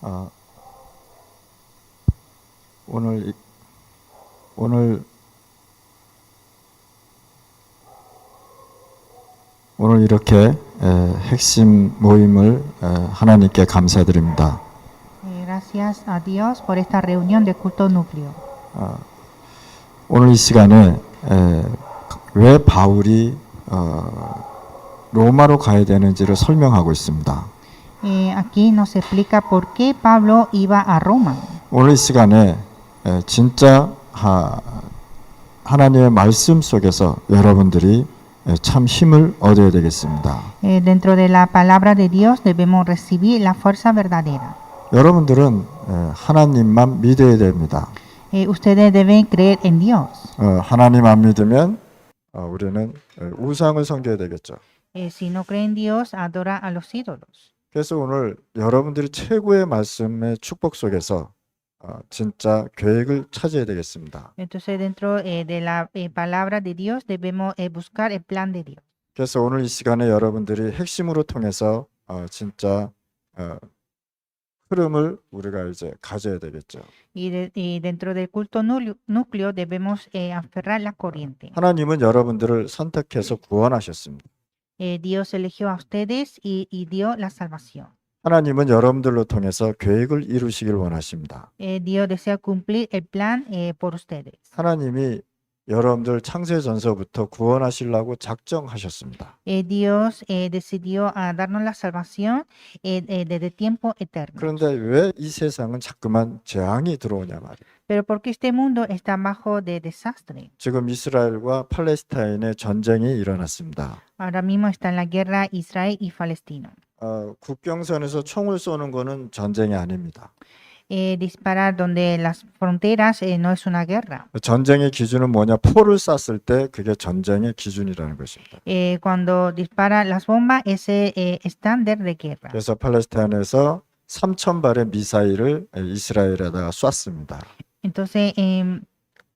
어, 오늘 오늘 오늘 이렇게 핵심 모임을 하나님께 감사드립니다. Gracias a Dios por esta reunión de culto núcleo. 오늘 이 시간에 왜 바울이 로마로 가야 되는지를 설명하고 있습니다. Aquí nos explica por qué Pablo iba a Roma. 오늘 이 시간에 진짜 하나님의 말씀 속에서 여러분들이 참 힘을 얻어야 되겠습니다. Dentro de la palabra de Dios debemos recibir la fuerza verdadera. 여러분들은 하나님만 믿어야 됩니다. Ustedes deben creer en Dios. 하나님 안 믿으면 우리는 우상을 섬겨야 되겠죠. Si no creen en Dios, adora a los ídolos. 그래서 오늘 여러분들이 최고의 말씀의 축복 속에서 진짜 계획을 찾아야 되겠습니다. Entonces, dentro de la palabra de Dios debemos buscar el plan de Dios. 그래서 오늘 이 시간에 여러분들이 핵심으로 통해서 진짜 흐름을 우리가 이제 가져야 되겠죠. Y dentro del culto núcleo debemos aferrar la corriente. 하나님은 여러분들을 선택해서 구원하셨습니다. Dios eligió a ustedes y dio la salvación. 하나님은 여러분들로 통해서 계획을 이루시길 원하십니다. Dios desea cumplir el plan por ustedes. 하나님이 여러분들 창세전서부터 구원하시려고 작정하셨습니다. Dios decidió darnos la salvación desde tiempo eterno. 그런데 왜 이 세상은 자꾸만 재앙이 들어오냐 말이에요. Pero porque este mundo está bajo de desastre. 지금 이스라엘과 팔레스타인의 전쟁이 일어났습니다. Ahora mismo está en la guerra Israel y Palestino. 국경선에서 총을 쏘는 거는 전쟁이 아닙니다. Disparar donde las fronteras no es una guerra. 전쟁의 기준은 뭐냐? 포를 쐈을 때 그게 전쟁의 기준이라는 것입니다. Cuando dispara las bombas, ese estándar de guerra. 그래서 팔레스타인에서 3,000발의 미사일을 이스라엘에다가 쐈습니다. Entonces,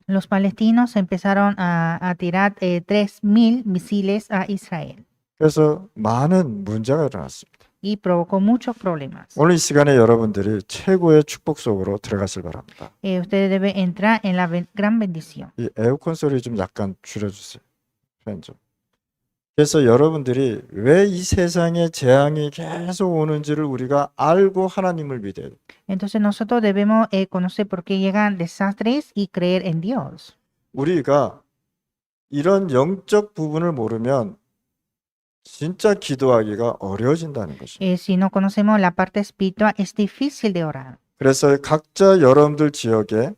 los palestinos empezaron a tirar 3,000 misiles a Israel 그래서 많은 문제가 일어났습니다. y provocó muchos problemas. 오늘 이 시간에 여러분들이 최고의 축복 속으로 들어가실 바랍니다. Ustedes deben entrar en la gran bendición. 이 에어컨 소리 좀 약간 줄여주세요. 팬 좀. 그래서 여러분들이 왜 이 세상에 재앙이 계속 오는지를 우리가 알고 하나님을 믿어야 돼요. Entonces nosotros debemos conocer por qué llegan desastres y creer en Dios. 우리가 이런 영적 부분을 모르면 진짜 기도하기가 어려워진다는 것입니다. Si no conocemos la parte espiritual, es difícil de orar. 그래서 각자 여러분들 지역에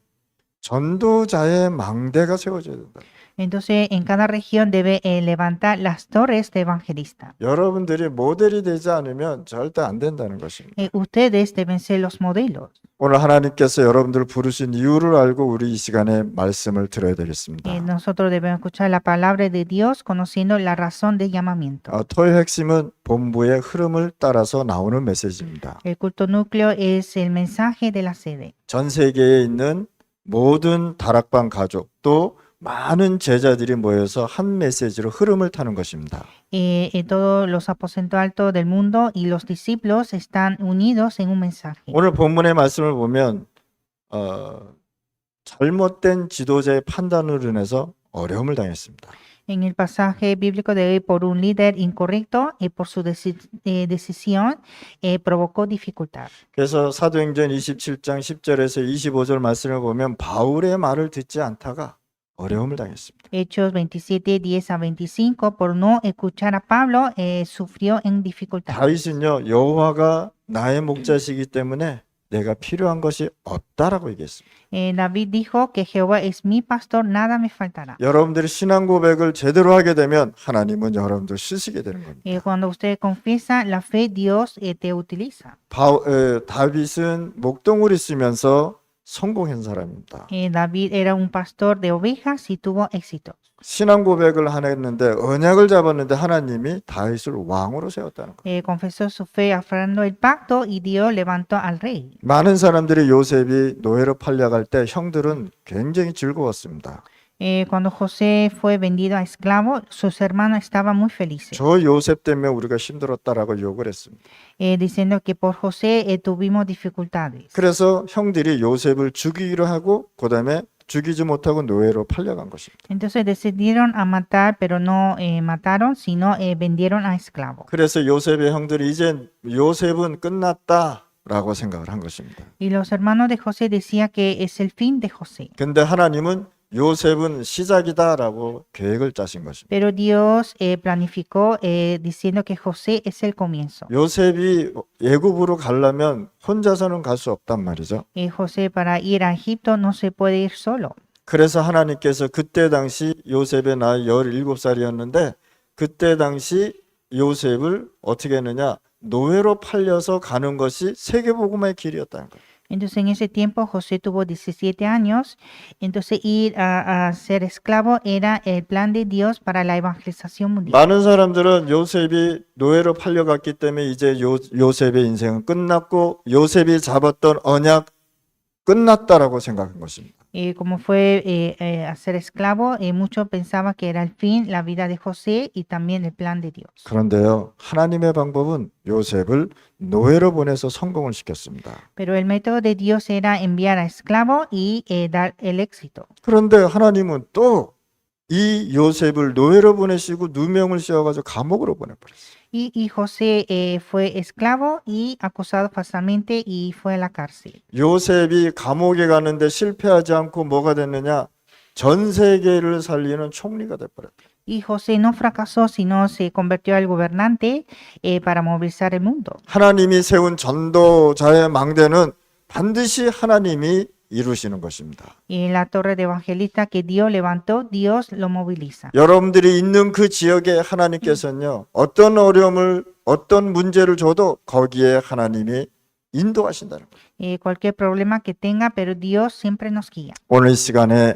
전도자의 망대가 세워져야 된다. Entonces, en cada región debe levantar las torres de evangelista. 여러분들이 모델이 되지 않으면 절대 안 된다는 것입니다. Ustedes deben ser los modelos. 오늘 하나님께서 여러분들을 부르신 이유를 알고 우리 이 시간에 말씀을 들어야 되겠습니다. Nosotros debemos escuchar la palabra de Dios conociendo la razón del llamamiento. 토의 핵심은 본부의 흐름을 따라서 나오는 메시지입니다. El culto núcleo es el mensaje de la sede. 전 세계에 있는 모든 다락방 가족 또 많은 제자들이 모여서 한 메시지로 흐름을 타는 것입니다. Todos los aposentos altos del mundo y los discípulos están unidos en un mensaje. 오늘 본문의 말씀을 보면 잘못된 지도자의 판단으로 인해서 어려움을 당했습니다. En el pasaje bíblico de hoy, por un líder incorrecto y por su decisión, provocó dificultad. 그래서 사도행전 27장 10절에서 25절 말씀을 보면 바울의 말을 듣지 않다가 어려움을 당했습니다. Hechos 27, 10 a 25, por no escuchar a Pablo, sufrió en dificultad. 다윗은요 여호와가 나의 목자시기 때문에 내가 필요한 것이 없다라고 얘기했습니다. David dijo que Jehová es mi pastor, nada me faltará. 여러분들이 신앙 고백을 제대로 하게 되면 하나님은 여러분들 쓰시게 되는 겁니다. Cuando usted confiesa la fe, Dios te utiliza. 다윗은 목동을 있으면서 성공한 사람입니다. David era un pastor de ovejas y tuvo éxito. 신앙 고백을 했는데 언약을 잡았는데 하나님이 다윗을 왕으로 세웠다는 거예요. Confesó su fe aferrando el pacto y Dios levantó al rey. 많은 사람들이 요셉이 노예로 팔려갈 때 형들은 굉장히 즐거웠습니다. Cuando José fue vendido a esclavo, sus hermanos estaban muy felices, 저 요셉 때문에 우리가 힘들었다라고 욕을 했습니다. diciendo que por José tuvimos dificultades. 그래서 형들이 요셉을 죽이기로 하고 그다음에 죽이지 못하고 노예로 팔려간 것입니다. Entonces decidieron a matar, pero no mataron, sino vendieron a esclavo. 그래서 요셉의 형들이 이제 요셉은 끝났다라고 생각을 한 것입니다. Y los hermanos de José decían que es el fin de José. 근데 하나님은 요셉은 시작이다라고 계획을 짜신 것입니다. Pero Dios planificó diciendo que José es el comienzo. 요셉이 애굽으로 가려면 혼자서는 갈 수 없단 말이죠. José para ir a Egipto no se puede ir solo. 그래서 하나님께서 그때 당시 요셉의 나이 17살이었는데 그때 당시 요셉을 어떻게 했느냐? 노예로 팔려서 가는 것이 세계복음의 길이었다는 거예요. Entonces en ese tiempo José tuvo 17 años, entonces ir a ser esclavo era el plan de Dios para la evangelización mundial. 많은 사람들은 요셉이 노예로 팔려갔기 때문에 이제 요셉의 인생은 끝났고 요셉이 잡았던 언약 끝났다라고 생각한 것입니다. Como fue a ser esclavo, muchos pensaban que era el fin, la vida de José y también el plan de Dios. 그런데요, 하나님의 방법은 요셉을 노예로 보내서 성공을 시켰습니다. Pero el método de Dios era enviar a esclavo y dar el éxito. 그런데 하나님은 또 이 요셉을 노예로 보내시고 누명을 씌워가지고 감옥으로 보내버렸어요. Y José fue esclavo y acusado falsamente y fue a la cárcel. 요셉이 감옥에 가는데 실패하지 않고 뭐가 됐느냐? 전 세계를 살리는 총리가 돼버렸다. Y José no fracasó, sino se convirtió al gobernante para movilizar el mundo. 하나님이 세운 전도자의 망대는 반드시 하나님이 이루시는 것입니다. Y en la torre de evangelista que Dios levantó, Dios lo moviliza. 여러분들이 있는 그 지역에 하나님께서는요, 어떤 어려움을, 어떤 문제를 줘도 거기에 하나님이 인도하신다는 거예요. Cualquier problema que tenga, pero Dios siempre nos guía. 오늘 이 시간에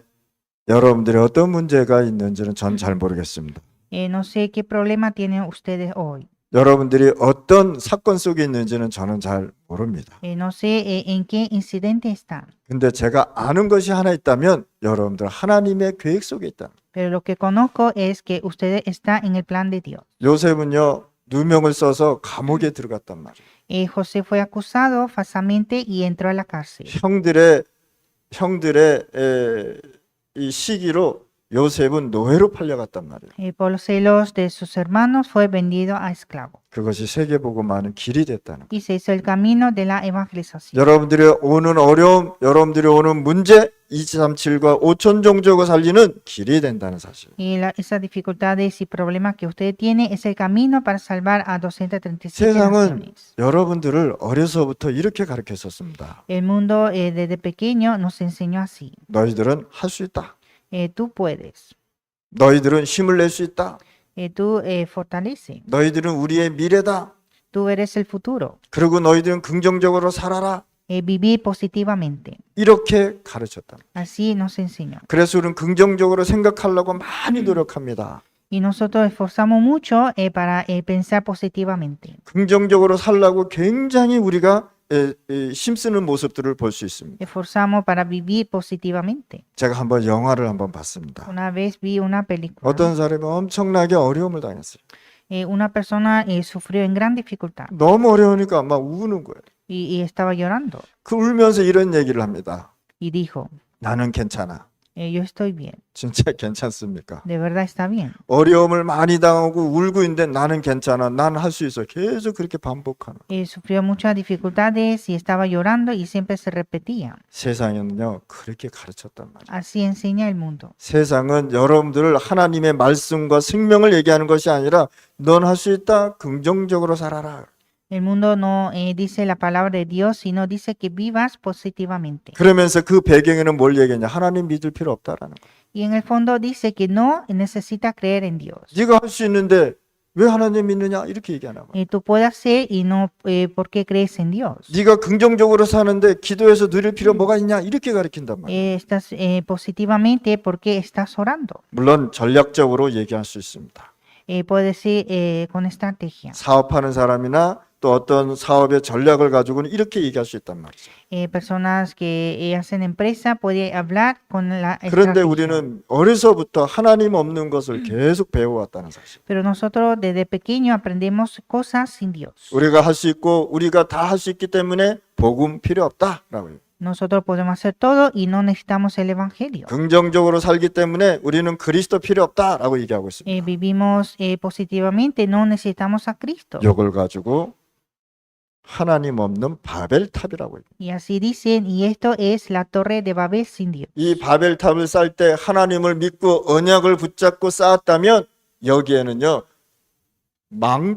여러분들이 어떤 문제가 있는지는 전 잘 모르겠습니다. No sé qué problema tienen ustedes hoy. 여러분들이 어떤 사건 속에 있는지는 저는 잘 모릅니다. No sé en qué incidente están. 근데 제가 아는 것이 하나 있다면 여러분들 하나님의 계획 속에 있다. Pero lo que conozco es que ustedes están en el plan de Dios. 요셉은요, 누명을 써서 감옥에 들어갔단 말이에요. José fue acusado falsamente y entró a la cárcel. 형들의 이 시기로 요셉은 노예로 팔려갔단 말이에요. Por los celos de sus hermanos fue vendido a esclavo. 그것이 세계복음화는 길이 됐다는 거예요. Y se hizo el camino de la evangelización. 여러분들이 오는 어려움, 여러분들이 오는 문제 237과 5천 종족을 살리는 길이 된다는 사실. Y esas dificultades y problemas que usted tiene es el camino para salvar a 237 세상은 naciones. 여러분들을 어려서부터 이렇게 가르쳤었습니다. El mundo desde pequeño nos enseñó así. 너희들은 할 수 있다. Tú puedes. 너희들은 힘을 낼 수 있다. Tú fortalece. 너희들은 우리의 미래다. Tú eres el futuro. 그리고 너희들은 긍정적으로 살아라. Vivir positivamente. 이렇게 가르쳤다. Así nos enseñó. 그래서 우리는 긍정적으로 생각하려고 많이 노력합니다. Y nosotros esforzamos mucho para pensar positivamente. 긍정적으로 살려고 굉장히 우리가 힘쓰는 모습들을 볼 수 있습니다. Esforzamos para vivir positivamente. 제가 한번 영화를 한번 봤습니다. Una vez vi una película. 어떤 사람이 엄청나게 어려움을 당했어요. Una persona sufrió en gran dificultad 너무 어려우니까 막 우는 거예요. y estaba llorando. 그 울면서 이런 얘기를 합니다. Y dijo, 나는 괜찮아. yo estoy bien. 진짜 괜찮습니까? De verdad está bien. 어려움을 많이 당하고 울고 있는데 나는 괜찮아. 난 할 수 있어. 계속 그렇게 반복하는. Sufrió muchas dificultades y estaba llorando y siempre se repetía. 세상은요 그렇게 가르쳤단 말이에요. Así enseña el mundo. 세상은 여러분들을 하나님의 말씀과 생명을 얘기하는 것이 아니라 넌 할 수 있다. 긍정적으로 살아라. El mundo no dice la palabra de Dios, sino dice que vivas positivamente. 그러면서 그 배경에는 뭘 얘기했냐? 하나님 믿을 필요 없다라는 거예요. Y en el fondo dice que no necesita creer en Dios. 네가 할 수 있는데 왜 하나님 믿느냐? 이렇게 얘기하나 봐요. Tú puedes hacer y no ¿por qué crees en Dios? 네가 긍정적으로 사는데 기도해서 누릴 필요 뭐가 있냐? 이렇게 가르친단 말이에요. Estás positivamente porque estás orando. 물론 전략적으로 얘기할 수 있습니다. puede decir con estrategia. 사업하는 사람이나 또 어떤 사업의 전략을 가지고는 이렇게 얘기할 수 있단 말이죠. Personas que hacen empresa pueden hablar con la 그런데 estrategia. 우리는 어려서부터 하나님 없는 것을 계속 배워왔다는 사실. Pero nosotros desde pequeño aprendemos cosas sin Dios. 우리가 할 수 있고 우리가 다 할 수 있기 때문에 복음 필요 없다라고 해요. Nosotros podemos hacer todo y no necesitamos el evangelio. 긍정적으로 살기 때문에 우리는 그리스도 필요 없다라고 얘기하고 있습니다. Vivimos positivamente, no necesitamos a Cristo. 이걸 가지고 하나님 없는 바벨탑이라고 해요. Y así dicen, y esto es la torre de Babel sin Dios. 이 바벨탑을 쌓을 때 하나님을 믿고 언약을 붙잡고 쌓았다면 여기에는요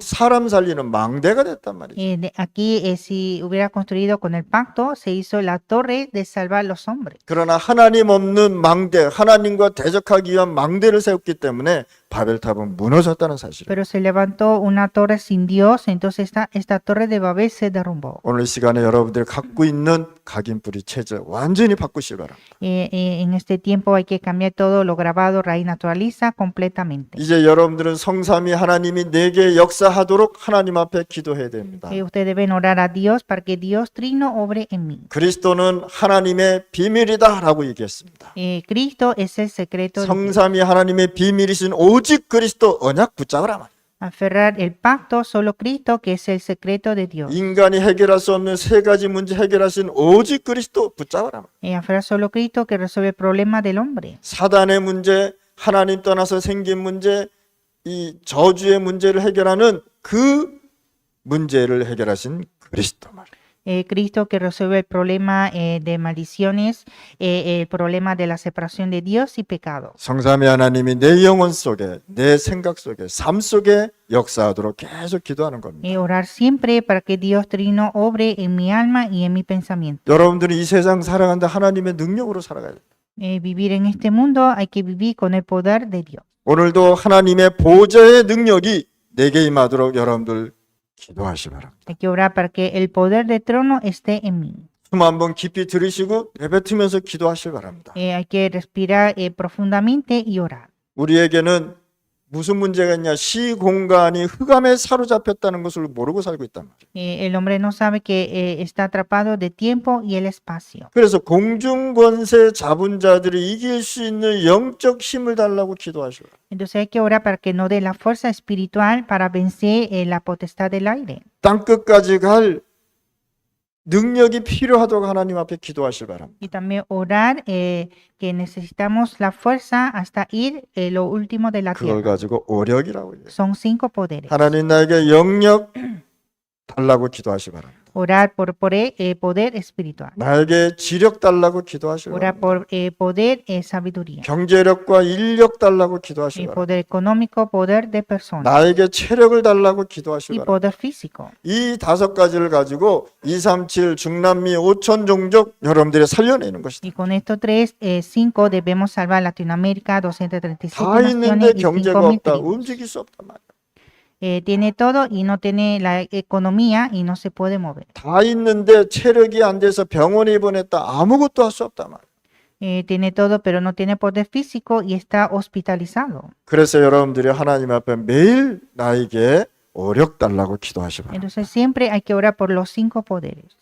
사람 살리는 망대가 됐단 말이죠. Aquí, si hubiera construido con el pacto, se hizo la torre de salvar los hombres. 그러나 하나님 없는 망대, 하나님과 대적하기 위한 망대를 세웠기 때문에 바벨탑은 무너졌다는 사실이에요. Pero se levantó una torre sin Dios, entonces esta torre de Babel se derrumbó. 오늘 시간에 여러분들이 갖고 있는 각인뿌리 체질 완전히 바꾸시기 바랍니다. En este tiempo hay que cambiar todo lo grabado, raíz naturaliza completamente. 이제 여러분들은 성삼위 하나님이 내게 역사하도록 하나님 앞에 기도해야 됩니다. Ustedes deben orar a Dios para que Dios trino obre en mí. 그리스도는 하나님의 비밀이다라고 얘기했습니다. Cristo es el secreto de Dios. 성삼위 하나님의 비밀이신 오직 그리스도 언약 붙잡으라 말이에요. Aferrar el pacto, solo Cristo, que es el secreto de Dios. 인간이 해결할 수 없는 세 가지 문제 해결하신 오직 그리스도 붙잡으라 말이에요. Aferrar solo Cristo que resuelve el problema del hombre. 사단의 문제, 하나님 떠나서 생긴 문제, 이 저주의 문제를 해결하는 그 문제를 해결하신 그리스도 말이에요. Cristo que resuelve el problema de maldiciones, el problema de la separación de Dios y pecado. 성삼위 하나님이 내 영혼 속에, 내 생각 속에, 삶 속에 역사하도록 계속 기도하는 겁니다. Orar siempre para que Dios trino obre en mi alma y en mi pensamiento. 여러분들이 이 세상 살아간다 하나님의 능력으로 살아가야 돼요. Vivir en este mundo hay que vivir con el poder de Dios. 오늘도 하나님의 보좌의 능력이 내게 임하도록 여러분들 기도하시 바랍니다. Hay que orar para que el poder del trono esté en mí. 숨 한번 깊이 들이쉬고 내뱉으면서 기도하시기 바랍니다. Hay que respirar profundamente y orar. 우리에게는 무슨 문제가 있냐? 시공간이 흑암에 사로잡혔다는 것을 모르고 살고 있단 말이에요. El hombre no sabe que está atrapado de tiempo y el espacio. 그래서 공중권세 잡은 자들이 이길 수 있는 영적 힘을 달라고 기도하시고 Entonces hay que orar para que no dé la fuerza espiritual para vencer la potestad del aire. 땅끝까지 갈 능력이 필요하도록 하나님 앞에 기도하시기 바랍니다. Y también orar que necesitamos la fuerza hasta ir lo último de la 그걸 tierra. 가지고 오력이라고 해요. Son 5 poderes. 하나님 나에게 영력 달라고 기도하시기 바랍니다. Orar por poder espiritual. 나에게 지력 달라고 기도하시기 Orar 바랍니다. por poder sabiduría. 경제력과 인력 달라고 기도하시기 바랍니다. Poder económico, poder de personas. 나에게 체력을 달라고 기도하시기 Y 바랍니다. poder físico. 이 5가지를 가지고 237 중남미 5천 종족 여러분들이 살려내는 것이다. Y con estos 5 debemos salvar Latinoamérica, 237 다 있는데 naciones y 경제가 5,000 없다. tribus. 움직일 수 없단 말이야. Tiene todo y no tiene la economía y no se puede mover. 다 있는데 체력이 안 돼서 병원에 입원했다. 아무것도 할 수 없단 말이야. Tiene todo pero no tiene poder físico y está hospitalizado. 그래서 여러분들이 하나님 앞에 매일 나에게 오력 달라고 기도하시 바랍니다. Entonces siempre hay que orar por los 5 poderes.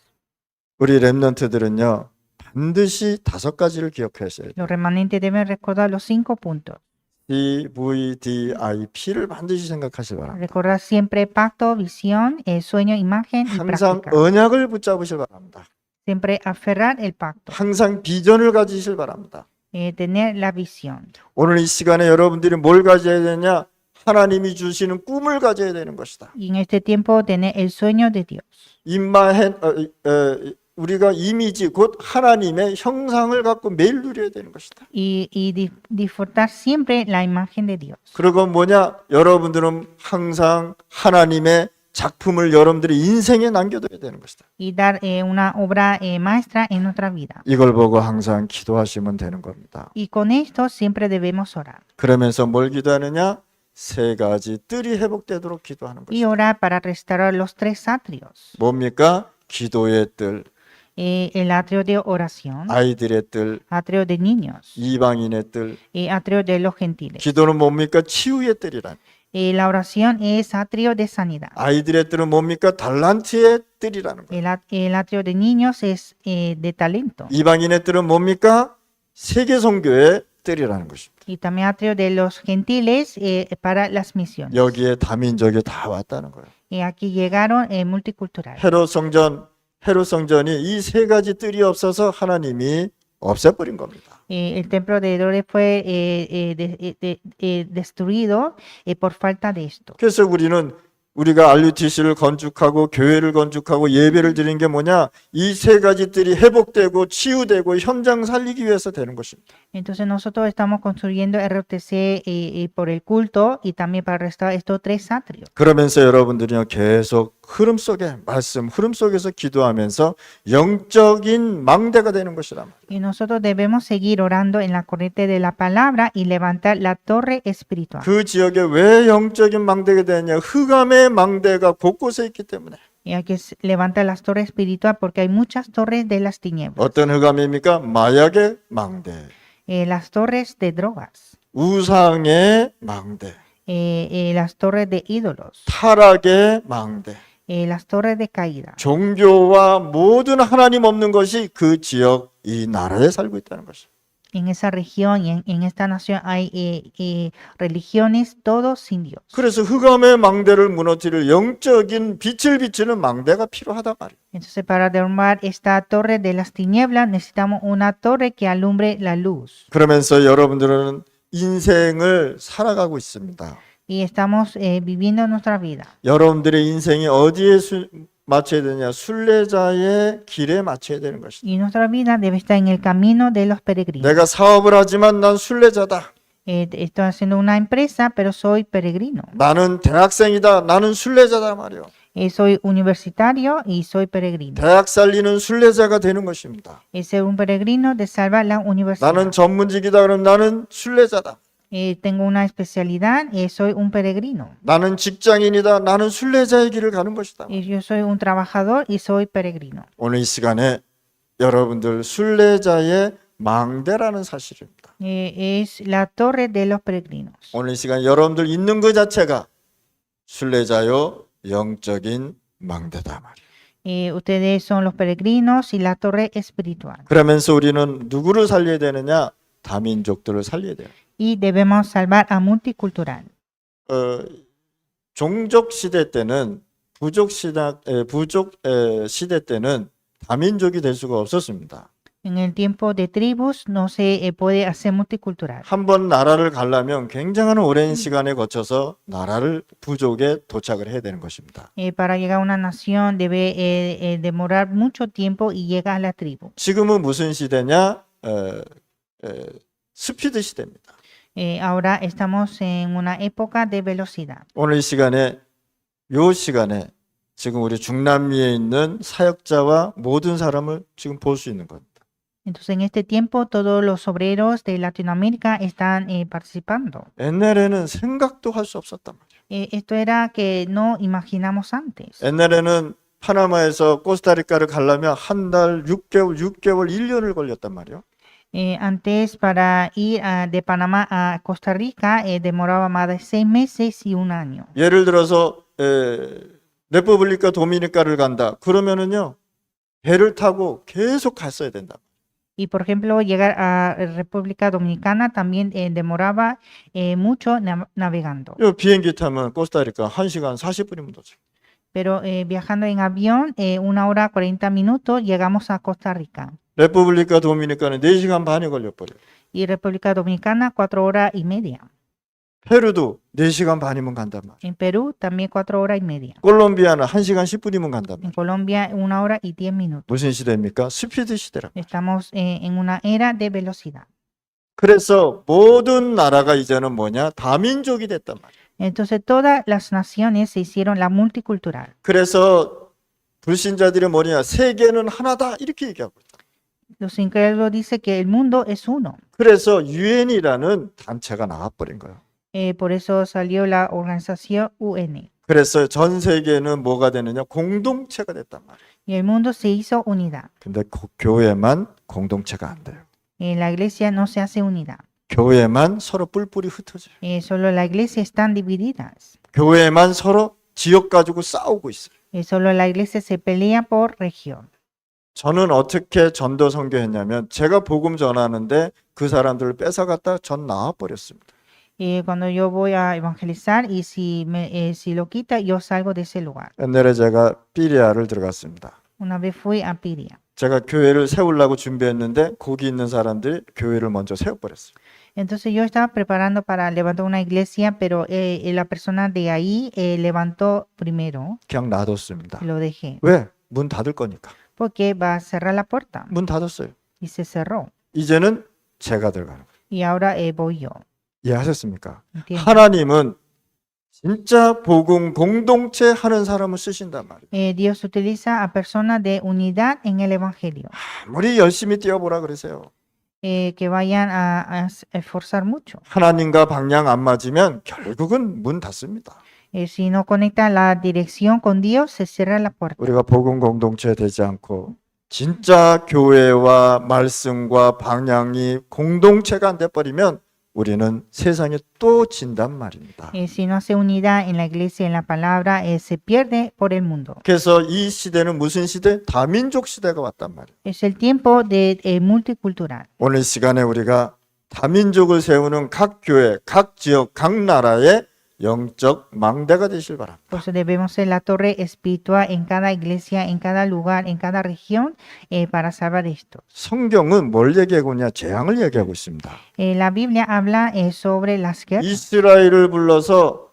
우리 렘넌트들은요. 반드시 5가지를 기억하셔야 돼요. Los remanentes deben recordar los 5 puntos. DVDIP를 반드시 생각하시 바랍니다. Recordar siempre pacto, visión, sueño, imagen y 항상 práctica. 언약을 붙잡으실 바랍니다. Siempre aferrar el pacto. 항상 비전을 가지실 바랍니다. Tener la visión. 오늘 이 시간에 여러분들이 뭘 가져야 되냐? 하나님이 주시는 꿈을 가져야 되는 것이다. Y en este tiempo tener el sueño de Dios. 우리가 이미지 곧 하나님의 형상을 갖고 매일 누려야 되는 것이다. Y disfrutar siempre la imagen de Dios. 그리고 뭐냐? 여러분들은 항상 하나님의 작품을 여러분들의 인생에 남겨둬야 되는 것이다. Y dar una obra maestra en nuestra vida. 이걸 보고 항상 기도하시면 되는 겁니다. Y con esto siempre debemos orar. 그러면서 뭘 기도하느냐? 3가지 뜰이 회복되도록 기도하는 Y 것이다. orar para restaurar los 3 atrios. 뭡니까? 기도의 뜰, El atrio de oración, 아이들의 뜰, atrio de niños, 이방인의 뜰. atrio de los gentiles. 기도는 뭡니까? 치유의 뜰이란. La oración es atrio de sanidad. 아이들의 뜰은 뭡니까? 달란트의 뜰이라는 거예요. El atrio de niños es de talento. 이방인의 뜰은 뭡니까? 세계 선교의 뜰이라는 것입니다. Y también atrio de los gentiles para las misiones. 여기에 다민족이 다 왔다는 거예요. Y aquí llegaron multiculturales. 헤롯 성전이 이 세 가지 뜰이 없어서 하나님이 없애버린 겁니다. El templo de Herodes fue destruido por falta de esto. 그래서 우리가 RUTC를 건축하고 교회를 건축하고 예배를 드리는 게 뭐냐? 이 세 가지 뜰이 회복되고 치유되고 현장 살리기 위해서 되는 것입니다. Entonces nosotros estamos construyendo ROTC por el culto y también para restaurar estos tres atrios. 그러면서 여러분들이 계속 흐름 속에서 기도하면서 영적인 망대가 되는 것이란 말이에요. Y nosotros debemos seguir orando en la corriente de la palabra y levantar la torre espiritual. 그 지역에 왜 영적인 망대가 되냐? 흑암의 망대가 곳곳에 있기 때문에. Y hay que levantar las torres espirituales porque hay muchas torres de las tinieblas. 어떤 흑암입니까? 마약의 망대, Las torres de drogas, 우상의 망대, las torres de ídolos, 타락의 망대. las torres de caída. 종교와 모든 하나님 없는 것이 그 지역, 이 나라에 살고 있다는 것입니다. En esa región y en esta nación hay religiones todos sin Dios. 그래서 흑암의 망대를 무너뜨릴 영적인 빛을 비추는 망대가 필요하단 말이에요. Entonces, para derrumbar esta torre de las tinieblas, necesitamos una torre que alumbre la luz. 그러면서 여러분들은 인생을 살아가고 있습니다. Y estamos viviendo nuestra vida. 여러분들의 인생이 어디에 맞춰야 되냐? 순례자의 길에 맞춰야 되는 것이다. Y nuestra vida debe estar en el camino de los peregrinos. 내가 사업을 하지만 난 순례자다. Estoy haciendo una empresa, pero soy peregrino. 나는 대학생이다. 나는 순례자다 말이요. Soy universitario y soy peregrino. 대학 살리는 순례자가 되는 것입니다. Es ser un peregrino de salvar la universidad. 나는 전문직이다. 그럼 나는 순례자다. Tengo una especialidad, soy un peregrino. 나는 직장인이다. 나는 순례자의 길을 가는 것이다. Y yo soy un trabajador y soy peregrino. 오늘 이 시간에 여러분들 순례자의 망대라는 사실입니다. Es la torre de los peregrinos. 오늘 이 시간 여러분들 있는 그 자체가 순례자요 영적인 망대다 말이에요. Ustedes son los peregrinos y la torre espiritual. 그러면서 우리는 누구를 살려야 되느냐? 다민족들을 살려야 돼요. Y debemos salvar a multicultural. 종족 시대 때는 부족 시대 때는 다민족이 될 수가 없었습니다. En el tiempo de tribus no se puede hacer multicultural. 한번 나라를 가려면 굉장한 오랜 시간에 거쳐서 나라를 부족에 도착을 해야 되는 것입니다. Para llegar a una nación debe demorar mucho tiempo y llega a la tribu. 지금은 무슨 시대냐? 스피드 시대입니다. Ahora estamos en una época de velocidad. 오늘 이 시간에 지금 우리 중남미에 있는 사역자와 모든 사람을 지금 볼 수 있는 겁니다. Entonces, en este tiempo, todos los obreros de Latinoamérica están participando. 옛날에는 생각도 할 수 없었단 말이에요. Esto era que no imaginamos antes. 옛날에는 파나마에서 코스타리카를 가려면 한 달, 6개월, 1년을 걸렸단 말이에요. Antes, para ir de Panamá a Costa Rica, demoraba más de 6 meses y un año. 예를 들어서 레퍼블리카 도미니카를 간다. 그러면은요 배를 타고 계속 갔어야 된다. Y por ejemplo, llegar a República Dominicana también demoraba mucho navegando. 요 비행기 타면 코스타리카 1시간 40분이면 도착. Pero viajando en avión, 1 hora 40 minutos, llegamos a Costa Rica. 레퍼블리카 도미니카는 4시간 반이 걸려버려요. Y República Dominicana, 4 horas y media. 페루도 4시간 반이면 간단 말이에요. En Perú, también 4 horas y media. 콜롬비아는 1시간 10분이면 간단 말이에요. En Colombia, 1 hora y 10 minutos. 무슨 시대입니까? 스피드 시대라. Estamos en una era de velocidad. 그래서 모든 나라가 이제는 뭐냐? 다민족이 됐단 말이에요. Entonces, todas las naciones se hicieron la multicultural. 그래서 불신자들이 뭐냐? 세계는 하나다 이렇게 얘기하고 있다. Los incrédulos dicen que el mundo es uno. 그래서 유엔이라는 단체가 나와버린 거예요. Por eso salió la organización UN. 그래서 전 세계는 뭐가 되느냐? 공동체가 됐단 말이에요. Y el mundo se hizo unidad. 근데 교회만 공동체가 안 돼요. La iglesia no se hace unidad. 교회만 서로 뿔뿔이 흩어져요. Solo la iglesia están divididas. 교회만 서로 지역 가지고 싸우고 있어요. Solo la iglesia se pelea por región. 저는 어떻게 전도 선교했냐면 제가 복음 전하는데 그 사람들을 뺏어갔다 전 나와버렸습니다. Cuando yo voy a evangelizar y si lo quita, yo salgo de ese lugar. 옛날에 제가 비리아를 들어갔습니다. Una vez fui a Piria. 제가 교회를 세우려고 준비했는데 거기 있는 사람들이 교회를 먼저 세워버렸어요. Entonces yo estaba preparando para levantar una iglesia, pero la persona de ahí levantó primero 그냥 놔뒀습니다. y lo dejé. 왜? 문 닫을 거니까. Porque va a cerrar la puerta. 문 닫았어요. Y se cerró. 이제는 제가 들어가는 거예요. Y ahora voy yo. 이해하셨습니까? ¿Entiendes? 하나님은 진짜 복음 공동체 하는 사람을 쓰신단 말이에요. Dios utiliza a personas de unidad en el evangelio. 아무리 열심히 뛰어보라 그러세요. Que vayan a esforzar mucho. 하나님과 방향 안 맞으면 결국은 문 닫습니다. Si no conecta la dirección con Dios, se cierra la puerta. 우리가 복음 공동체 되지 않고 진짜 교회와 말씀과 방향이 공동체가 안 돼버리면 우리는 세상에 또 진단 말입니다. Si no hace unidad en la iglesia, en la palabra, se pierde por el mundo. 그래서 이 시대는 무슨 시대? 다민족 시대가 왔단 말이에요. Es el tiempo de multicultural. 오늘 시간에 우리가 다민족을 세우는 각 교회, 각 지역, 각 나라의 영적 망대가 되실 바랍니다. Por eso debemos ser la torre espiritual en cada iglesia, en cada lugar, en cada región, para salvar esto. 성경은 뭘 얘기하고 있냐? 재앙을 얘기하고 있습니다. La Biblia habla sobre las guerras. 이스라엘을 불러서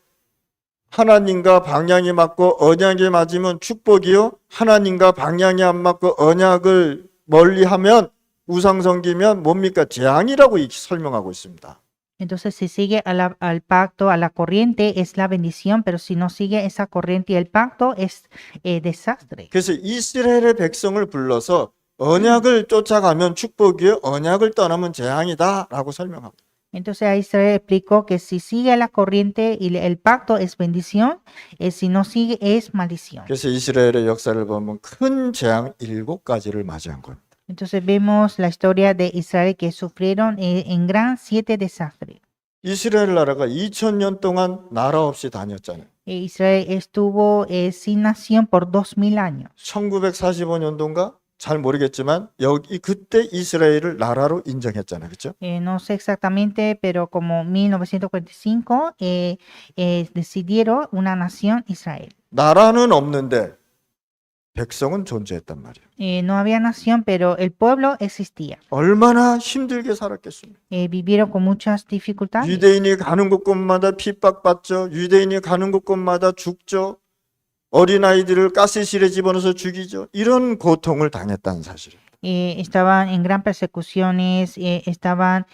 하나님과 방향이 맞고 언약이 맞으면 축복이요. 하나님과 방향이 안 맞고 언약을 멀리하면 우상 섬기면 뭡니까? 재앙이라고 설명하고 있습니다. Entonces, si sigue al pacto, a la corriente, es la bendición, pero si no sigue esa corriente y el pacto, es desastre. 그래서 이스라엘의 백성을 불러서 언약을 쫓아가면 축복이요. 언약을 떠나면 재앙이다라고 설명합니다. Entonces a Israel explicó que si sigue la corriente y el pacto es bendición, si no sigue es maldición. 그래서 이스라엘의 역사를 보면 큰 재앙 7가지를 맞이한 겁니다. Entonces vemos la historia de Israel que sufrieron en gran 7 desastres. 이스라엘 나라가 2000년 동안 나라 없이 다녔잖아요. Israel estuvo sin nación por 2000 años. 1945년도인가? 잘 모르겠지만 여기 그때 이스라엘을 나라로 인정했잖아요. 그렇죠? No sé exactamente, pero como 1945 decidieron una nación Israel. 나라는 없는데 백성은 존재했단 말이에요. No había nación, pero el pueblo existía. 얼마나 힘들게 살았겠습니까? Vivieron con muchas dificultades. 유대인이 가는 곳곳마다 핍박받죠. 유대인이 가는 곳곳마다 죽죠. 어린아이들을 가스실에 집어넣어서 죽이죠. 이런 고통을 당했다는 사실입니다. Estaban en gran persecuciones, estaban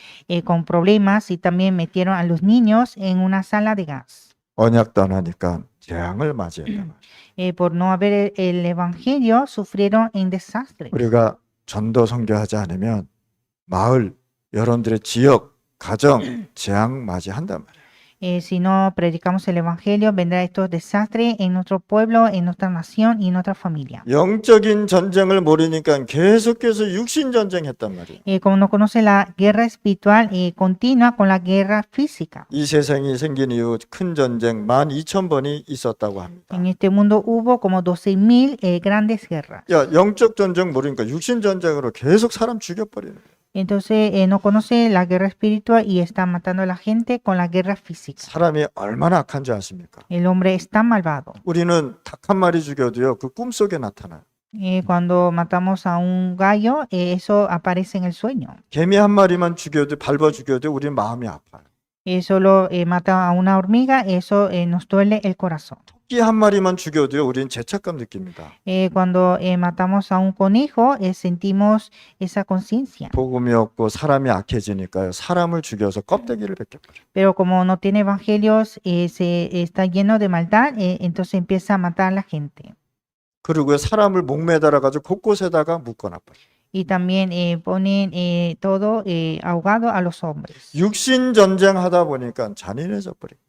con problemas y también metieron a los niños en una sala de gas. 언약 떠나니까 재앙을 맞이했단 말이에요. Por no haber el evangelio, sufrieron en desastre. 우리가 전도 선교하지 않으면 마을, 여러분들의 지역, 가정 재앙 맞이한단 말이에요. Si no predicamos el evangelio, vendrá estos desastres en nuestro pueblo, en nuestra nación y en nuestra familia. 영적인 전쟁을 모르니까 계속해서 육신 전쟁했단 말이에요. Como no conoce la guerra espiritual, continúa con la guerra física. 이 세상이 생긴 이후 큰 전쟁 12,000번이 있었다고 합니다. En este mundo hubo como 12,000 grandes guerras. 야, 영적 전쟁 모르니까 육신 전쟁으로 계속 사람 죽여버리는 거예요. Entonces no conoce la guerra espiritual y está matando a la gente con la guerra física. 사람이 얼마나 악한지 아십니까? El hombre es tan malvado. 우리는 닭 한 마리 죽여도요, 그 꿈속에 나타나요. Cuando matamos a un gallo, eso aparece en el sueño. 개미 한 마리만 죽여도, 밟아 죽여도 우리 마음이 아파요. Solo mata a una hormiga, eso nos duele el corazón. 토끼 한 마리만 죽여도요, 우리는 죄책감 느낍니다. Cuando matamos a un conejo, sentimos esa conciencia. 복음이 없고 사람이 악해지니까요, 사람을 죽여서 껍데기를 벗겨버려요. Pero como no tiene evangelios, se está lleno de maldad, entonces empieza a matar a la gente. 그리고 사람을 목매달아가지고 곳곳에다가 묶어놔버려요. Y también ponen todo ahogado a los hombres. 육신 전쟁하다 보니까 잔인해져 버려요.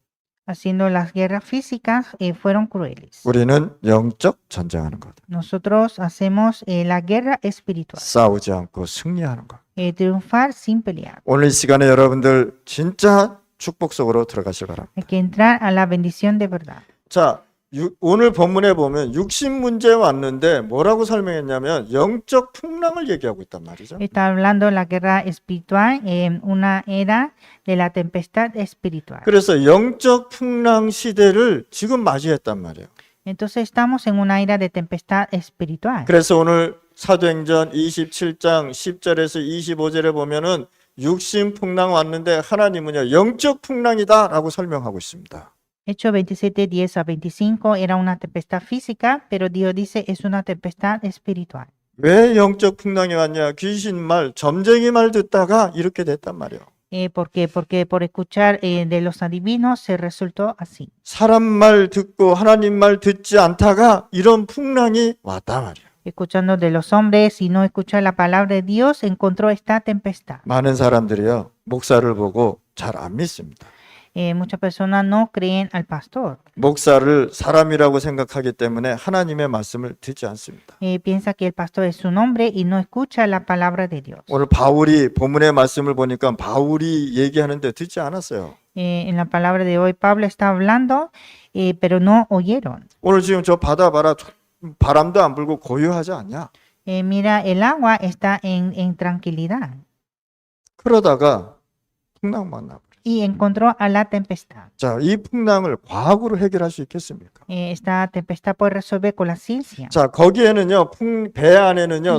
Haciendo las guerras físicas fueron crueles. 우리는 영적 전쟁하는 것. Nosotros hacemos la guerra espiritual. 싸우지 않고 승리하는 것. triunfar sin pelear. 오늘 이 시간에 여러분들 진짜 축복 속으로 들어가시기 바랍니다. Hay que entrar a la bendición de verdad. 자, 오늘 본문에 보면 육신 문제 왔는데 뭐라고 설명했냐면 영적 풍랑을 얘기하고 있단 말이죠. Está hablando de la guerra espiritual en una era de la tempestad espiritual. 그래서 영적 풍랑 시대를 지금 맞이했단 말이에요. Entonces estamos en una era de tempestad espiritual. 그래서 오늘 사도행전 27장 10절에서 25절에 보면은 육신 풍랑 왔는데 하나님은요 영적 풍랑이다라고 설명하고 있습니다. Hechos 27, 10 a 25 era una tempestad física, pero Dios dice es una tempestad espiritual. 왜 영적 풍랑이 왔냐? 귀신 말, 점쟁이 말 듣다가 이렇게 됐단 말이에요. ¿Por qué? Porque por escuchar de los adivinos se resultó así. 사람 말 듣고 하나님 말 듣지 않다가 이런 풍랑이 왔단 말이에요. Escuchando de los hombres y no escuchar la palabra de Dios, encontró esta tempestad. 많은 사람들이요 목사를 보고 잘 안 믿습니다. Muchas personas no creen al pastor. 목사를 사람이라고 생각하기 때문에 하나님의 말씀을 듣지 않습니다. Piensa que el pastor es un hombre y no escucha la palabra de Dios. 오늘 바울이 본문의 말씀을 보니까 바울이 얘기하는데 듣지 않았어요. En la palabra de hoy Pablo está hablando, pero no oyeron. 오늘 지금 저 바다 봐라 바람도 안 불고 고요하지 않냐? Mira, el agua está en tranquilidad 그러다가 풍랑 만나버려. y encontró a la tempestad. 자, 이 풍랑을 과학으로 해결할 수 있겠습니까? Esta tempestad puede resolver con la ciencia. 자, 거기에는요, 배 안에는요,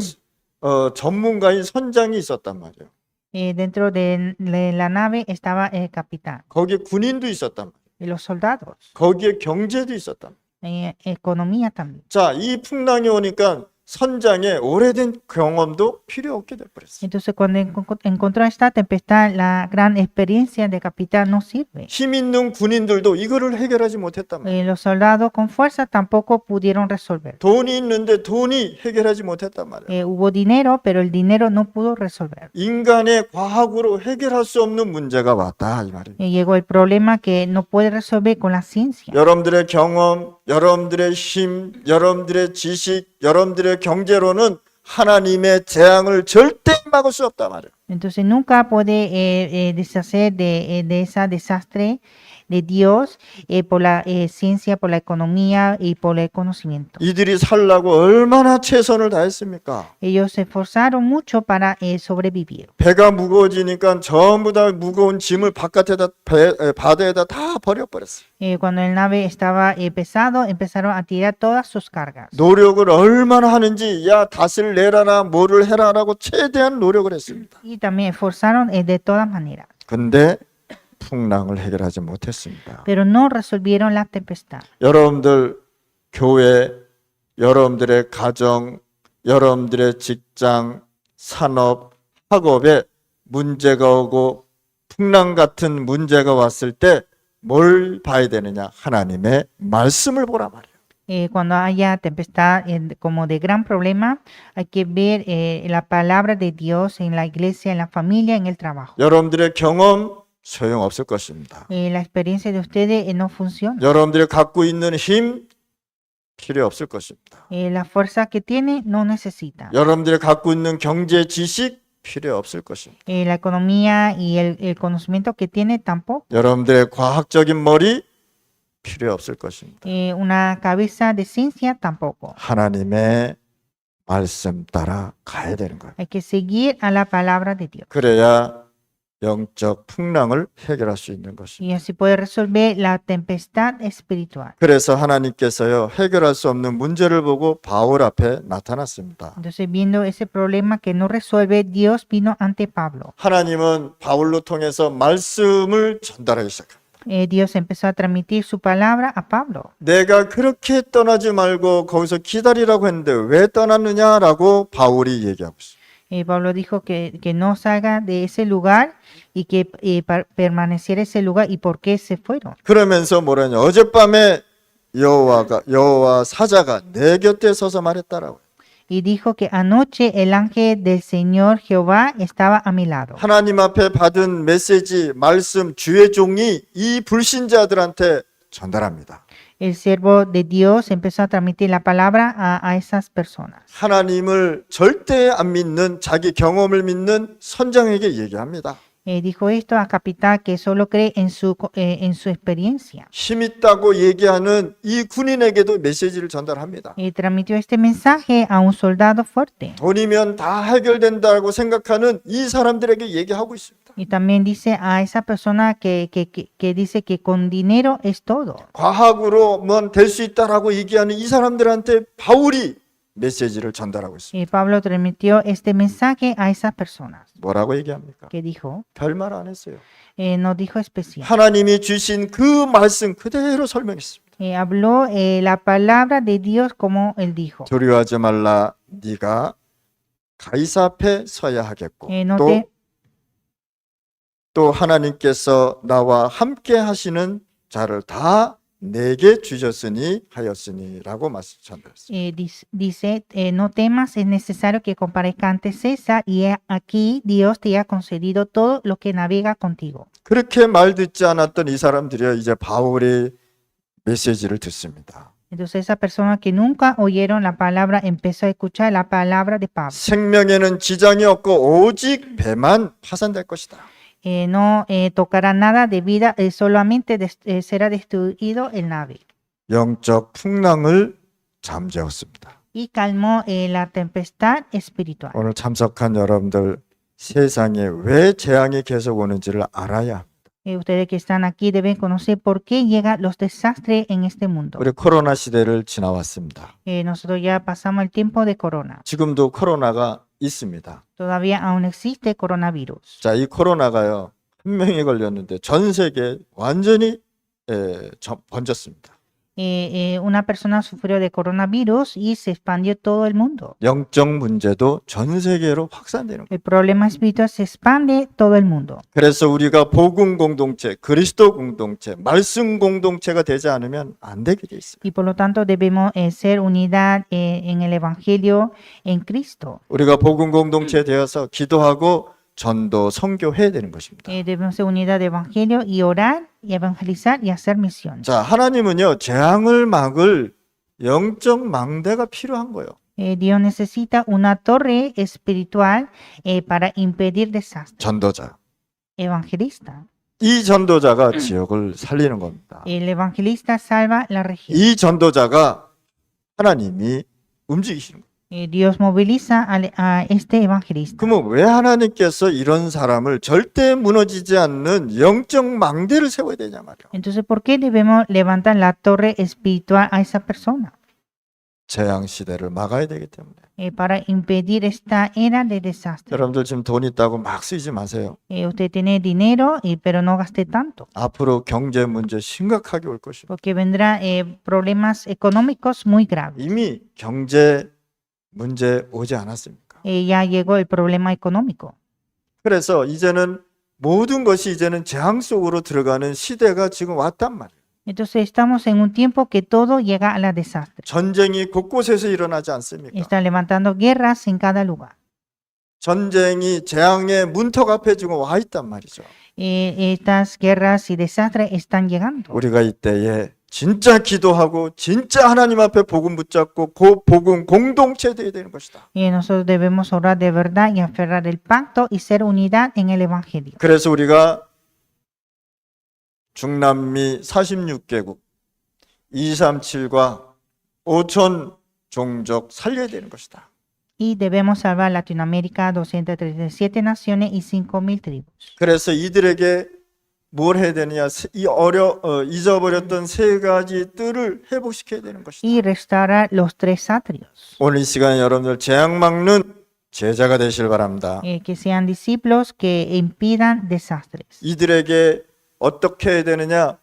전문가인 선장이 있었단 말이에요. Dentro de la nave estaba el capitán 거기에 군인도 있었단 말이에요. y los soldados, 거기에 경제도 있었단 말이에요. economía también. 자, 이 풍랑이 오니까 선장의 오래된 경험도 필요 없게 돼버렸어요. Entonces, cuando encontró esta tempestad, la gran experiencia de capitán no sirve. 힘 있는 군인들도 이거를 해결하지 못했단 말이에요. Los soldados con fuerza tampoco pudieron resolver. 돈이 있는데 돈이 해결하지 못했단 말이에요. Hubo dinero, pero el dinero no pudo resolver. 인간의 과학으로 해결할 수 없는 문제가 왔다 이 말이에요. Llegó el problema que no puede resolver con la ciencia. 여러분들의 경험, 여러분들의 힘, 여러분들의 지식, 여러분들의 경제로는 하나님의 재앙을 절대 막을 수 없단 말이에요. Entonces nunca puede deshacer de ese desastre de Dios por la ciencia, por la economía y por el conocimiento. 이들이 살라고 얼마나 최선을 다했습니까? Ellos se esforzaron mucho para sobrevivir. 배가 무거워지니까 전부 다 무거운 짐을 바깥에다 바다에다 다 버려버렸어요. Cuando el nave estaba pesado, empezaron a tirar todas sus cargas. 노력을 얼마나 하는지 야 닷을 내라나 뭐를 해라라고 최대한 노력을 했습니다. Y también esforzaron de todas maneras. 근데 풍랑을 해결하지 못했습니다. Pero no resolvieron la tempestad. 여러분들 교회, 여러분들의 가정, 여러분들의 직장, 산업, 학업에 문제가 오고 풍랑 같은 문제가 왔을 때 뭘 봐야 되느냐? 하나님의 말씀을 보라 말이에요. Cuando haya tempestad como de gran problema, hay que ver la palabra de Dios en la iglesia, en la familia, en el trabajo. 여러분들의 경험 소용없을 것입니다. La experiencia de ustedes no funciona. 여러분들이 갖고 있는 힘 필요 없을 것입니다. La fuerza que tiene no necesita. 여러분들이 갖고 있는 경제 지식 필요 없을 것입니다. La economía y el conocimiento que tiene tampoco. 여러분들의 과학적인 머리 필요 없을 것입니다. Una cabeza de ciencia tampoco. 하나님의 말씀 따라 가야 되는 거예요. Hay que seguir a la palabra de Dios. 그래야 영적 풍랑을 해결할 수 있는 것입니다. Y así puede resolver la tempestad espiritual. 그래서 하나님께서요 해결할 수 없는 문제를 보고 바울 앞에 나타났습니다. Entonces, viendo ese problema que no resuelve, Dios vino ante Pablo. 하나님은 바울로 통해서 말씀을 전달하기 시작합니다. Dios empezó a transmitir su palabra a Pablo. 내가 그렇게 떠나지 말고 거기서 기다리라고 했는데 왜 떠났느냐라고 바울이 얘기하고 있어요. Pablo dijo que no salga de ese lugar y que permaneciera ese lugar y por qué se fueron. 그러면서 뭐라냐? 어젯밤에 여호와 사자가 내 곁에 서서 말했다라고. Y dijo que anoche el ángel del Señor Jehová estaba a mi lado. 하나님 앞에 받은 메시지, 말씀, 주의 종이 이 불신자들한테 전달합니다. el siervo de Dios empezó a transmitir la palabra a esas personas. 하나님을 절대 안 믿는 자기 경험을 믿는 선장에게 얘기합니다. Dijo esto a Capital que solo cree en su experiencia. 힘 있다고 얘기하는 이 군인에게도 메시지를 전달합니다. Transmitió este mensaje a un soldado fuerte. 돈이면 다 해결된다고 생각하는 이 사람들에게 얘기하고 있습니다. Y también dice a esa persona que dice que con dinero es todo. 과학으로만 될 수 있다라고 얘기하는 이 사람들한테 바울이 메시지를 전달하고 있습니다. Y Pablo transmitió este mensaje a esas personas. 뭐라고 얘기합니까? Que dijo, 별말 안 했어요. no dijo especial. 하나님이 주신 그 말씀 그대로 설명했습니다. Habló la palabra de Dios como él dijo. 두려워하지 말라. 네가 가이사 앞에 서야 하겠고 No te, 또 하나님께서 나와 함께 하시는 자를 다 내게 주셨으니 하였으니라고 말씀 전달했습니다. dice, no temas, es necesario que comparezca ante César y aquí Dios te ha concedido todo lo que navega contigo. 그렇게 말 듣지 않았던 이 사람들이 이제 바울의 메시지를 듣습니다. Entonces esa persona que nunca oyeron la palabra empezó a escuchar la palabra de Pablo. 생명에는 지장이 없고 오직 배만 파산될 것이다. No tocará nada de vida, solamente será destruido el nave. 영적 풍랑을 잠재웠습니다. Y calmó la tempestad espiritual. 오늘 참석한 여러분들 세상에 왜 재앙이 계속 오는지를 알아야 합니다. Ustedes que están aquí deben conocer por qué llegan los desastres en este mundo. 우리 코로나 시대를 지나왔습니다. Nosotros ya pasamos el tiempo de corona. 지금도 코로나가 있습니다. Todavía aún existe coronavirus. 자, 이 코로나가요. 한 명이 걸렸는데 전 세계에 완전히 번졌습니다. Una persona sufrió de coronavirus y se expandió todo el mundo. 영적 문제도 전 세계로 확산되는 거예요. El problema espiritual se expande todo el mundo. 그래서 우리가 복음 공동체, 그리스도 공동체, 말씀 공동체가 되지 않으면 안 되게 돼 있어요. Y por lo tanto debemos ser unidad en el Evangelio en Cristo. 우리가 복음 공동체 되어서 기도하고 전도, 선교해야 되는 것입니다. Debemos ser unidad de Evangelio y orar y evangelizar y hacer misiones. 자, 하나님은요, 재앙을 막을 영적 망대가 필요한 거예요. Dios necesita una torre espiritual para impedir desastres. 전도자. Evangelista. 이 전도자가 지역을 살리는 겁니다. El evangelista salva la región. 이 전도자가 하나님이 움직이시는 거예요. Dios moviliza a este evangelista. 그러면 왜 하나님께서 이런 사람을 절대 무너지지 않는 영적 망대를 세워야 되냐 말이에요. Entonces, ¿por qué debemos levantar la torre espiritual a esa persona? 재앙 시대를 막아야 되기 때문에. Para impedir esta era de desastre. 여러분들 지금 돈 있다고 막 쓰지 마세요. Usted tiene dinero, pero no gaste tanto, 앞으로 경제 문제 심각하게 올 것입니다. porque vendrá problemas económicos muy graves. 이미 경제 문제 오지 않았습니까? Ya llegó el problema económico. 그래서 이제는 모든 것이 이제는 재앙 속으로 들어가는 시대가 지금 왔단 말이에요. Entonces estamos en un tiempo que todo llega a la desastre. 전쟁이 곳곳에서 일어나지 않습니까? Están levantando guerras en cada lugar. 전쟁이 재앙의 문턱 앞에 지금 와 있단 말이죠. Estas guerras y desastres están llegando. 우리가 이때에 진짜 기도하고 진짜 하나님 앞에 복음 붙잡고 그 복음 공동체 되어야 되는 것이다. Nosotros debemos orar de verdad y aferrar el pacto y ser unidad en el evangelio. 그래서 우리가 중남미 46개국 237과 5천 종족 살려야 되는 것이다. Y debemos salvar Latinoamérica, 237 naciones y 5,000 tribus. 그래서 이들에게 뭘 해야 되느냐? 잊어버렸던 세 가지 뜰을 회복시켜야 되는 것이다. Y restaurar los tres atrios. 오늘 이 시간에 여러분들 재앙 막는 제자가 되실 바랍니다. Que sean discípulos que impidan desastres. 이들에게 어떻게 해야 되느냐?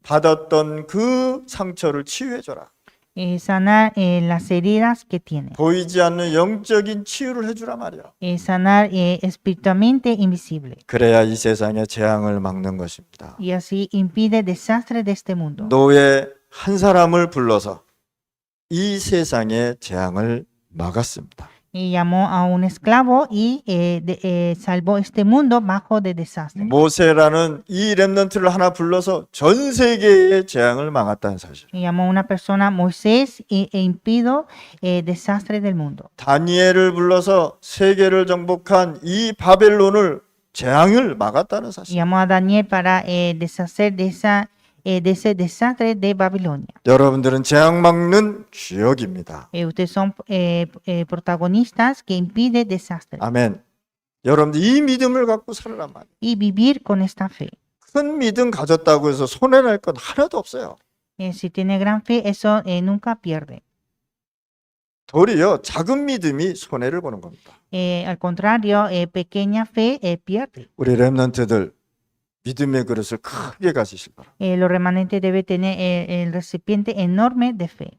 받았던 그 상처를 치유해 줘라. Sanar las heridas que tienen. 보이지 않는 영적인 치유를 해주라 말이야. Sanar espiritualmente invisible. 그래야 이 세상의 재앙을 막는 것입니다. Y así impide desastres de este mundo. 노예 한 사람을 불러서 이 세상의 재앙을 막았습니다. Y llamó a un esclavo y salvó este mundo bajo de desastre. 모세라는 이 렘넌트를 하나 불러서 전 세계의 재앙을 막았다는 사실. Y llamó a una persona Moisés e impidió desastre del mundo. 다니엘을 불러서 세계를 정복한 이 바벨론을 재앙을 막았다는 Y 사실. llamó a Daniel para deshacer de ese desastre de Babilonia. 여러분들은 재앙 막는 주역입니다. Ustedes son protagonistas que impiden desastre. 아멘. 여러분들 이 믿음을 갖고 살란 말이에요. Y vivir con esta fe. 큰 믿음 가졌다고 해서 손해날 건 하나도 없어요. Si tiene gran fe, eso nunca pierde. 도리어 작은 믿음이 손해를 보는 겁니다. Al contrario, pequeña fe pierde. 우리 렘넌트들 믿음의 그릇을 크게 가지실 바랍니다. Los remanentes deben tener el recipiente enorme de fe.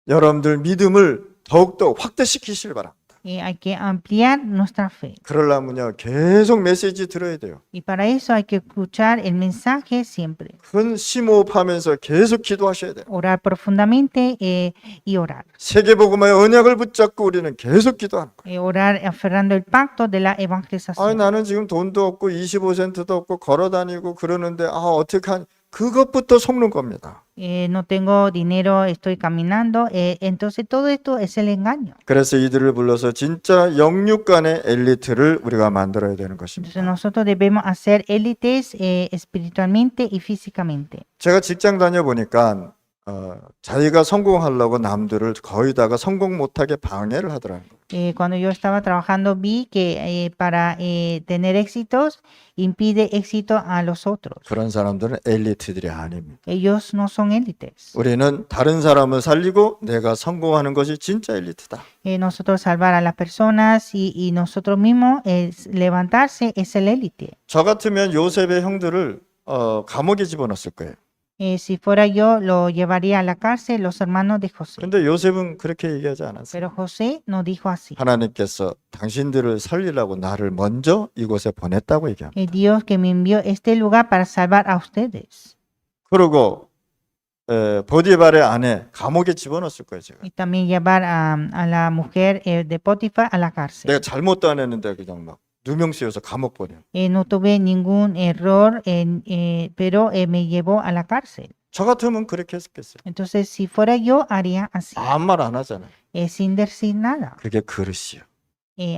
여러분들 믿음을 더욱더 확대시키실 바랍니다. Hay que ampliar nuestra fe. 그러려면요 계속 메시지 들어야 돼요. Y para eso hay que escuchar el mensaje siempre. 큰 심호흡하면서 계속 기도하셔야 돼요. Orar profundamente y orar. 세계복음의 언약을 붙잡고 우리는 계속 기도하는 거예요. Orar aferrando el pacto de la 아니 evangelización. 나는 지금 돈도 없고 25센트도 없고 걸어다니고 그러는데 어떻게 하니 그것부터 속는 겁니다. No tengo dinero, estoy caminando. Entonces todo esto es el engaño. 그래서 이들을 불러서 진짜 영육 간의 엘리트를 우리가 만들어야 되는 Entonces 것입니다. nosotros debemos hacer élites espiritualmente y físicamente. 제가 직장 다녀보니까 자기가 성공하려고 남들을 거의 다가 성공 못하게 방해를 하더라고요. Cuando yo estaba trabajando vi que para tener éxitos impide éxito a los otros. 그런 사람들은 엘리트들이 아닙니다. Ellos no son élites. 우리는 다른 사람을 살리고 내가 성공하는 것이 진짜 엘리트다. Nosotros salvar a las personas y nosotros mismos levantarse es el élite. 저 같으면 요셉의 형들을 감옥에 집어넣었을 거예요. Si fuera yo, lo llevaría a la cárcel los hermanos de José. 근데 요셉은 그렇게 얘기하지 않았어요. Pero José no dijo así. 하나님께서 당신들을 살리라고 나를 먼저 이곳에 보냈다고 얘기합니다. Dios que me envió este lugar para salvar a ustedes. 그리고 보디발의 아내 감옥에 집어넣었을 거예요. 제가. Y también llevar a la mujer de Potifar a la cárcel. 내가 잘못도 안 했는데 그냥 막 누명 씌워서 감옥 보내. No tuve ningún error, pero me llevó a la cárcel. 저 같으면 그렇게 했겠어요. Entonces, si fuera yo, haría así, 아무 말 안 하잖아요. sin decir nada. 그게 그릇이요.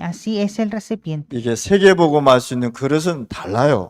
Así es el recipiente. 이게 세계보고 말 수 있는 그릇은 달라요.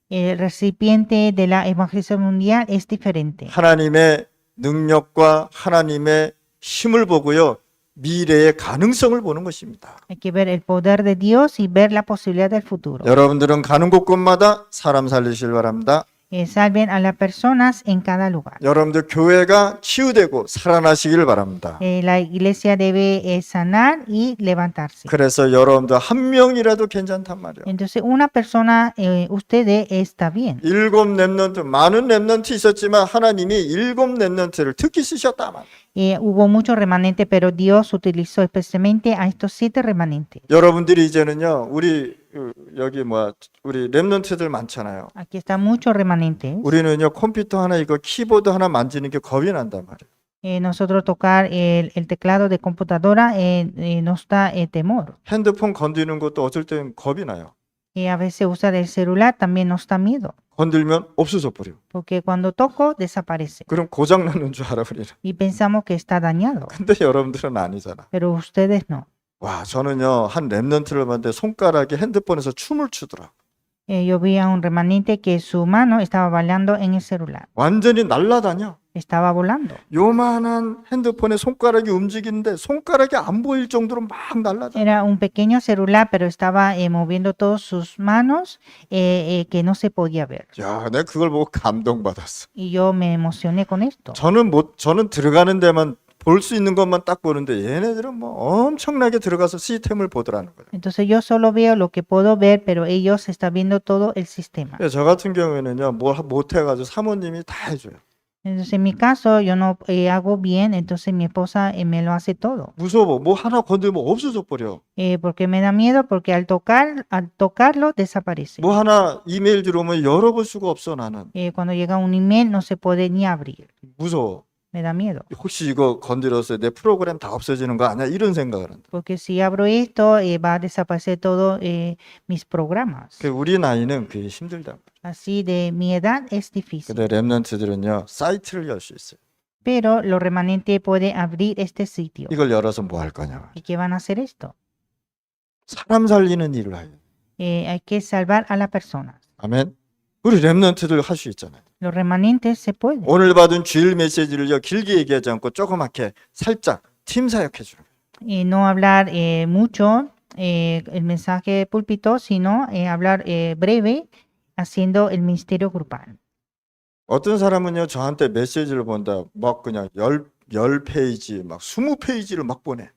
El recipiente de la evangelización mundial es diferente. 하나님의 능력과 하나님의 힘을 보고요. 미래의 가능성을 보는 것입니다. Hay que ver el poder de Dios y ver la posibilidad del futuro. 여러분들은 가는 곳곳마다 사람 살리실 바랍니다. Salven a las personas en cada lugar. 여러분들 교회가 치유되고 살아나시길 바랍니다. La iglesia debe sanar y levantarse. 그래서 여러분들 한 명이라도 괜찮단 말이에요. Entonces, una persona, ustedes, está bien. 7 렘넌트, 많은 렘넌트 있었지만 하나님이 7 렘넌트를 특히 쓰셨다 말이에요. Hubo muchos remanentes, pero Dios utilizó especialmente a estos 7 remanentes. 여러분들이 이제는요, 우리 렘넌트들 많잖아요. Aquí están muchos remanentes. 우리는요, 컴퓨터 하나 이거 키보드 하나 만지는 게 겁이 난단 말이에요. Nosotros tocar el teclado de computadora nos da temor. 핸드폰 건드리는 것도 어쩔 땐 겁이 나요. A veces usar el celular también nos da miedo, 건들면 없어져 버려. porque cuando toco desaparece 그럼 고장 나는 줄 알아 우리는. y pensamos que está dañado, 근데 여러분들은 아니잖아. pero ustedes no. 와, 저는요, 한 렘넌트를 봤는데 손가락이 핸드폰에서 춤을 추더라. Yo vi a un remanente que su mano estaba bailando en el celular, 완전히 날아다녀. estaba volando. 요만한 핸드폰에 손가락이 움직이는데 손가락이 안 보일 정도로 막 날아다녀. Era un pequeño celular, pero estaba moviendo todas sus manos que no se podía ver. 야, 내가 그걸 보고 감동받았어. Y yo me emocioné con esto. 저는 들어가는 데만 볼 수 있는 것만 딱 보는데 얘네들은 뭐 엄청나게 들어가서 시스템을 보더라는 거예요. Entonces yo solo veo lo que puedo ver, pero ellos están viendo todo el sistema. 저 같은 경우에는요, 뭘 못해가지고 사모님이 다 해줘요. Entonces en mi caso yo no hago bien, entonces mi esposa me lo hace todo. 무서워. 뭐 하나 건드리면 없어져 버려. Porque me da miedo, porque al tocarlo desaparece. 뭐 하나 이메일 들어오면 열어볼 수가 없어 나는. Cuando llega un email no se puede ni abrir. 무서워. Me da miedo. 혹시 이거 건드려서 내 프로그램 다 없어지는 거 아니야? 이런 생각을 한다. Porque si abro esto, va a desaparecer todos mis programas. 그 우리 나이는 그게 힘들다. Así de mi edad es difícil. 근데 랩런트들은요 사이트를 열 수 있어요. Pero los remanentes pueden abrir este sitio. 이걸 열어서 뭐 할 거냐? ¿Y qué van a hacer esto? 사람 살리는 일을 해요. Hay que salvar a las personas. 아멘. 우리 랩런트들 할 수 있잖아요. Los remanentes se pueden. 오늘 받은 주일 메시지를요 길게 얘기하지 않고 조그맣게 살짝 팀 사역해 주는 거예요. No hablar mucho el mensaje púlpito, sino hablar breve haciendo el ministerio grupal. 어떤 사람은요 저한테 메시지를 본다 막 그냥 10페이지 막 20페이지를 막 보내.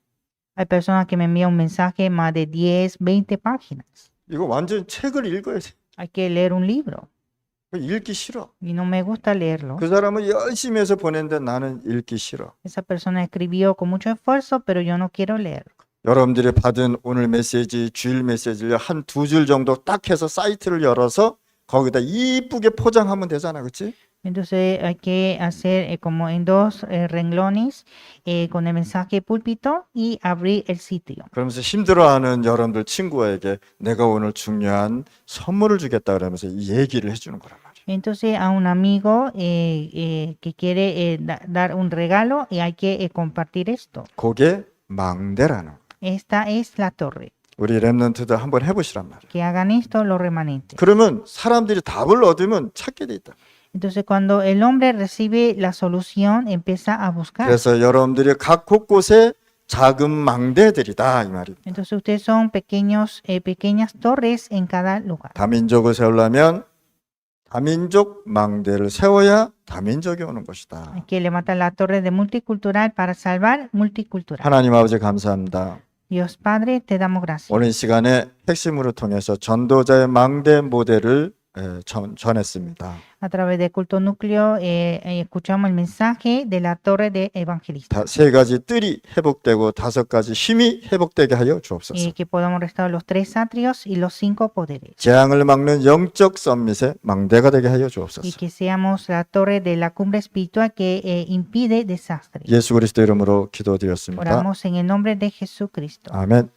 Hay personas que me envían un mensaje más de 10, 20 páginas. 이거 완전 책을 읽어야 돼. Hay que leer un libro 읽기 싫어. y no me gusta leerlo. 그 사람은 열심히 해서 보냈는데 나는 읽기 싫어. Esa persona escribió con mucho esfuerzo, pero yo no quiero leer. 여러분들이 받은 오늘 메시지, 주일 메시지를 한 두 줄 정도 딱 해서 사이트를 열어서 거기다 이쁘게 포장하면 되잖아, 그렇지? Entonces hay que hacer como en dos renglones con el mensaje púlpito y abrir el sitio. 그러면서 힘들어하는 여러분들 친구에게 내가 오늘 중요한 선물을 주겠다 그러면서 이 얘기를 해주는 거란 말이야. Entonces a un amigo que quiere dar un regalo y hay que compartir esto. 그게 망대라는 거. Esta es la torre. 우리 랩런트들 한번 해보시란 말이야. Que hagan esto los remanentes. 그러면 사람들이 답을 얻으면 찾게 돼 있다. Entonces cuando el hombre recibe la solución, empieza a buscar. 그래서 여러분들이 각 곳곳에 작은 망대들이다 이 말입니다. Entonces ustedes son pequeñas torres en cada lugar. 다민족을 세우려면 다민족 망대를 세워야 다민족이 오는 것이다. Hay que levantar la torre de multicultural para salvar multicultural. 하나님 아버지 감사합니다. Dios Padre, te damos gracias. 오늘 시간에 핵심으로 통해서 전도자의 망대 모델을 전했습니다. A través del culto núcleo escuchamos el mensaje de la torre de evangelista. 세 가지 뜰이 회복되고 다섯 가지 힘이 회복되게 하여 주옵소서. Que podamos restaurar los 3 atrios y los 5 poderes. 재앙을 막는 영적 썸밋의 망대가 되게 하여 Y 주옵소서. que seamos la torre de la cumbre espiritual que impide desastre. 예수 그리스도 이름으로 기도드렸습니다. Oramos en el nombre de Jesucristo. 아멘.